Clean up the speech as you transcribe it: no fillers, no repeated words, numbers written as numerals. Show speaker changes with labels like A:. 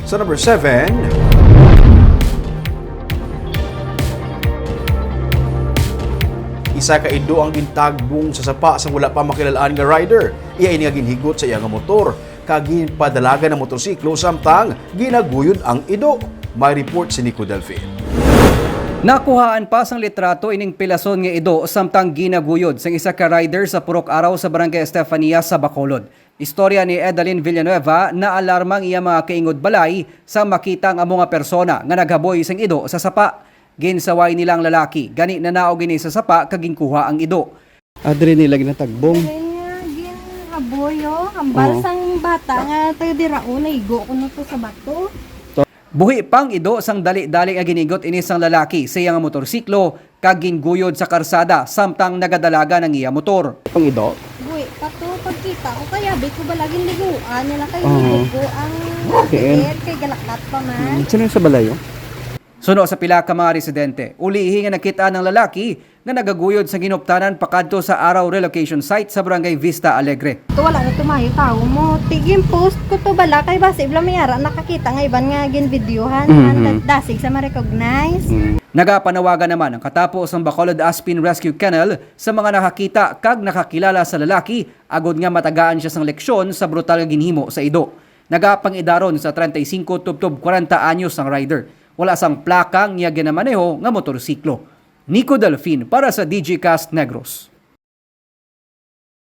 A: Sa number 7, isa ka ido ang gintagbong sa sapa sa wala pa makilalaan nga rider. Iya ini nga ginhigot sa iya nga motor. Kagin padalaga ng motorsiklo samtang ginaguyod ang ido. May report si Nico Delfin.
B: Nakuhaan pa sang litrato ining pilason nga ido samtang ginaguyod sang isa ka rider sa purok araw sa barangay Estefania sa Bacolod. Istorya ni Edaline Villanueva na alarmang iya mga kaingod balay sa makita ang mga persona nga naghaboy sang ido sa sapa. Ginsaway nilang lalaki, gani na naog gini sa sapa kaging kuha ang ido.
C: Adre nila ginatagbong.
D: Aboyo, hambal sang bata nga tayo dirao na igo ko na to sa bato.
B: Buhi pang ido sang dali-dali nga ginigot ini sang lalaki sa iyang motorsiklo kaging guyod sa karsada samtang nagadalaga ng iya motor.
C: Pang ido.
D: Buwi, pato pagkita ko kaya bit ko ba laging liguan nila kay ligo ang
C: Okay.
D: kay galaklat pa man.
C: Sino yung sa balayo?
B: Suno sa pila ka mga residente, ulihi nga nakita ng lalaki na nagaguyod sa ginuptanan pakadto sa Araw Relocation Site sa Barangay Vista Alegre.
D: To wala na tumayo tao mo. Tigim post ko to bala kay basi ibla mayara nakakita nga iban nga gin videohan dasig sa ma-recognize.
B: Nagapanawagan naman ang katapos ang Bacolod Aspin Rescue Kennel sa mga nakakita kag nakakilala sa lalaki agod nga matagaan siya sang leksyon sa brutal nga ginhimo sa ido. Nagapangidaron sa 35 tubtob 40 anyos ang rider. Wala sang plakang niya ginamaneho nga motorsiklo. Nico Delfin para sa DG Cast Negros.